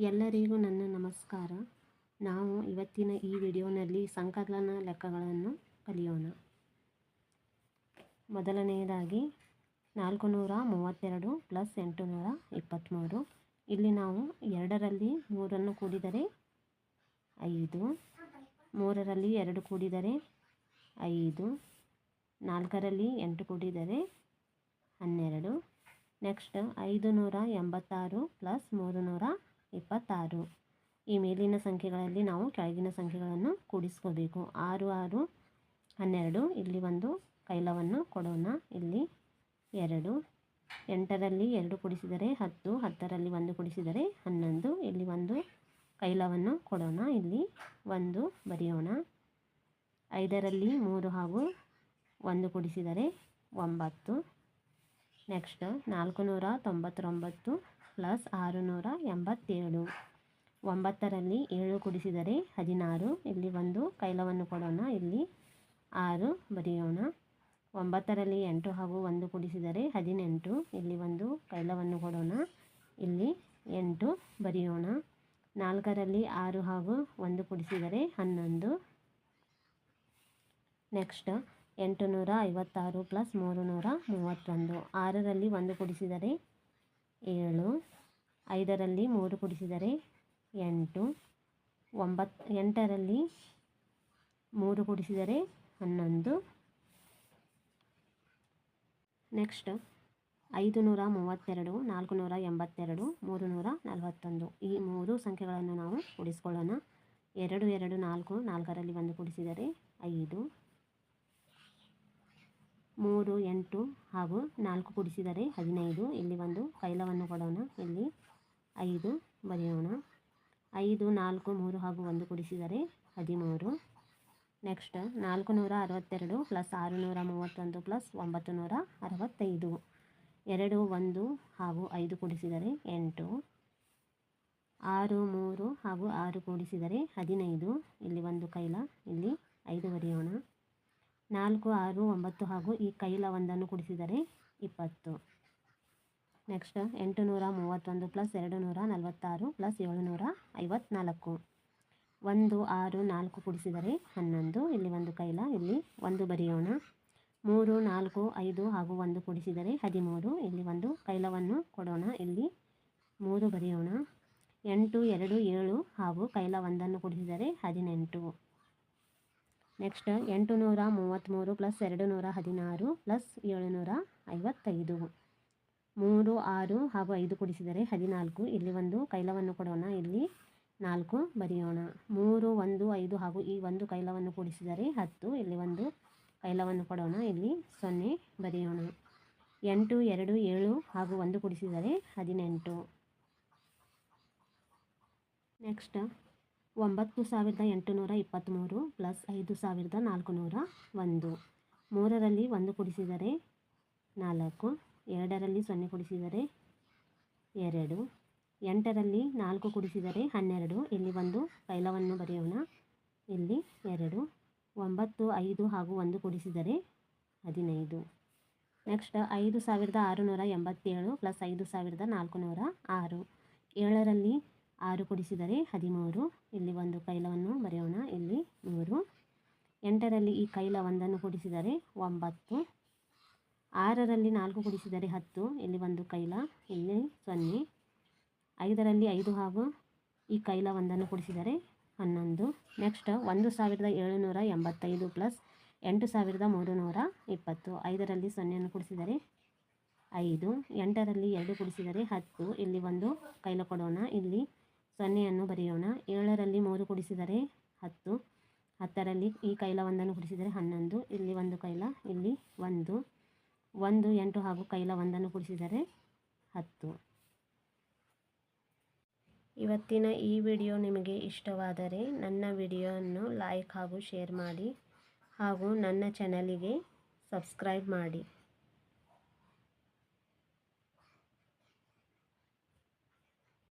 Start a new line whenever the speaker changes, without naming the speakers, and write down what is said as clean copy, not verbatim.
ಎಲ್ಲರಿಗೂ ನನ್ನ ನಮಸ್ಕಾರ. ನಾವು ಇವತ್ತಿನ ಈ ವಿಡಿಯೋನಲ್ಲಿ ಸಂಕಲನ ಲೆಕ್ಕಗಳನ್ನು ಕಲಿಯೋಣ. ಮೊದಲನೆಯದಾಗಿ 432 ಪ್ಲಸ್ 823. ಇಲ್ಲಿ ನಾವು 2ರಲ್ಲಿ 3 ಕೂಡಿದರೆ 5, 3ರಲ್ಲಿ 2 ಕೂಡಿದರೆ 5, 4ರಲ್ಲಿ 8 ಕೂಡಿದರೆ 12. Next 586 plus 326. ಈ ಮೇಲಿನ ಸಂಖ್ಯೆಗಳಲ್ಲಿ ನಾವು ಕೆಳಗಿನ ಸಂಖ್ಯೆಗಳನ್ನು ಕೂಡಿಸ್ಕೋಬೇಕು. 6 6 12. ಇಲ್ಲಿ ಒಂದು ಕೈಲವನ್ನು ಕೊಡೋಣ. ಇಲ್ಲಿ 2. 8ರಲ್ಲಿ 2 ಕೂಡಿಸಿದರೆ 10, 10ರಲ್ಲಿ 1 ಕೂಡಿಸಿದರೆ 11. ಇಲ್ಲಿ ಒಂದು ಕೈಲವನ್ನು ಕೊಡೋಣ. ಇಲ್ಲಿ 1 ಬರೆಯೋಣ. 5ರಲ್ಲಿ 3 ಹಾಗೂ 1 ಕೂಡಿಸಿದರೆ 9. Next 499 plus 687. 9ರಲ್ಲಿ 7 ಕೂಡಿಸಿದರೆ 16. ಇಲ್ಲಿ ಒಂದು ಕೈಲವನ್ನು ಕೊಡೋಣ. ಇಲ್ಲಿ 6 ಬರೆಯೋಣ. 9ರಲ್ಲಿ 8 ಹಾಗೂ 1 ಕೂಡಿಸಿದರೆ 18. ಇಲ್ಲಿ ಒಂದು ಕೈಲವನ್ನು ಕೊಡೋಣ. ಇಲ್ಲಿ 8 ಬರೆಯೋಣ. 4ರಲ್ಲಿ 6 ಹಾಗೂ 1 ಕೂಡಿಸಿದರೆ 11. Next 856 plus 331. 6ರಲ್ಲಿ 1 ಕೂಡಿಸಿದರೆ 7. 5ರಲ್ಲಿ 3 ಕೂಡಿಸಿದರೆ 8. 8ರಲ್ಲಿ 3 ಕೂಡಿಸಿದರೆ 11. ನೆಕ್ಸ್ಟ್ 532, 482, 341. ಈ 3 ಸಂಖ್ಯೆಗಳನ್ನು ನಾವು ಕೂಡಿಸ್ಕೊಳ್ಳೋಣ. 2 2 4. 4ರಲ್ಲಿ 1 ಕೂಡಿಸಿದರೆ 5. 3 8 ಹಾಗೂ 4 ಕೂಡಿಸಿದರೆ 15. ಇಲ್ಲಿ ಒಂದು ಕೈಲವನ್ನು ಕೊಡೋಣ. ಇಲ್ಲಿ 5 ಬರೆಯೋಣ. 5 4 3 ಹಾಗೂ 1 ಕೂಡಿಸಿದರೆ 13. Next 462 plus 631 plus 965. 2 1 ಹಾಗೂ 5 ಕೂಡಿಸಿದರೆ 8. 6 3 ಹಾಗೂ 6 ಕೂಡಿಸಿದರೆ 15. ಇಲ್ಲಿ ಒಂದು ಕೈಲ. ಇಲ್ಲಿ 5 ಬರೆಯೋಣ. 4 6 9 ಹಾಗೂ ಈ ಕೈಲ ಒಂದನ್ನು ಕೂಡಿಸಿದರೆ 20. Next 831 plus 246 plus 754. 1 6 4 ಕೂಡಿಸಿದರೆ 11. ಇಲ್ಲಿ ಒಂದು ಕೈಲ. ಇಲ್ಲಿ 1 ಬರೆಯೋಣ. 3 4 5 ಹಾಗೂ 1 ಕೂಡಿಸಿದರೆ 13. ಇಲ್ಲಿ ಒಂದು ಕೈಲವನ್ನು ಕೊಡೋಣ. ಇಲ್ಲಿ 3 ಬರೆಯೋಣ. 8 2 7 ಹಾಗೂ ಕೈಲ ಒಂದನ್ನು ಕೂಡಿಸಿದರೆ 18. Next 833 plus 216 plus 755. 3 6 ಹಾಗೂ 5 ಕೂಡಿಸಿದರೆ 14. ಇಲ್ಲಿ ಒಂದು ಕೈಲವನ್ನು ಕೊಡೋಣ. ಇಲ್ಲಿ 4 ಬರೆಯೋಣ. 3 1 5 ಹಾಗೂ ಈ ಒಂದು ಕೈಲವನ್ನು ಕೂಡಿಸಿದರೆ 10. ಇಲ್ಲಿ ಒಂದು ಕೈಲವನ್ನು ಕೊಡೋಣ. ಇಲ್ಲಿ 0 ಬರೆಯೋಣ. 8 2 7 ಹಾಗೂ 1 ಕೂಡಿಸಿದರೆ 18. Next 9823 plus 5401. 3ರಲ್ಲಿ 1 ಕೂಡಿಸಿದರೆ 4. 2ರಲ್ಲಿ 0 ಕೂಡಿಸಿದರೆ 2. 8ರಲ್ಲಿ 4 ಕೂಡಿಸಿದರೆ 12. ಇಲ್ಲಿ ಒಂದು ಕೈಲವನ್ನು ಬರೆಯೋಣ. ಇಲ್ಲಿ 2. 9 5 ಹಾಗೂ 1 ಕೂಡಿಸಿದರೆ 15. Next 5687 plus 5406. 7ರಲ್ಲಿ 6 ಕೂಡಿಸಿದರೆ 13. ಇಲ್ಲಿ ಒಂದು ಕೈಲವನ್ನು ಬರೆಯೋಣ. ಇಲ್ಲಿ 3. 8ರಲ್ಲಿ ಈ ಕೈಲ ಒಂದನ್ನು ಕೂಡಿಸಿದರೆ 9. 6ರಲ್ಲಿ 4 ಕೂಡಿಸಿದರೆ 10. ಇಲ್ಲಿ ಒಂದು ಕೈಲ. ಇಲ್ಲಿ 0. 5ರಲ್ಲಿ 5 ಹಾಗೂ ಈ ಕೈಲ ಒಂದನ್ನು ಕೂಡಿಸಿದರೆ 11. Next 1785 plus 8320. 5ರಲ್ಲಿ 0 ಕೂಡಿಸಿದರೆ 5. 8ರಲ್ಲಿ 2 ಕೂಡಿಸಿದರೆ 10. ಇಲ್ಲಿ ಒಂದು ಕೈಲ ಕೊಡೋಣ. ಇಲ್ಲಿ 0 ಬರೆಯೋಣ. 7ರಲ್ಲಿ 3 ಕೂಡಿಸಿದರೆ 10. 10ರಲ್ಲಿ ಈ ಕೈಲ ಒಂದನ್ನು ಕೂಡಿಸಿದರೆ 11. ಇಲ್ಲಿ ಒಂದು ಕೈಲ. ಇಲ್ಲಿ 1 8 ಹಾಗೂ ಕೈಲ ಒಂದನ್ನು ಕೂಡಿಸಿದರೆ 10. ಇವತ್ತಿನ ಈ ವಿಡಿಯೋ ನಿಮಗೆ ಇಷ್ಟವಾದರೆ ನನ್ನ ವಿಡಿಯೋವನ್ನು ಲೈಕ್ ಹಾಗೂ ಶೇರ್ ಮಾಡಿ ಹಾಗೂ ನನ್ನ ಚಾನಲಿಗೆ ಸಬ್ಸ್ಕ್ರೈಬ್ ಮಾಡಿ.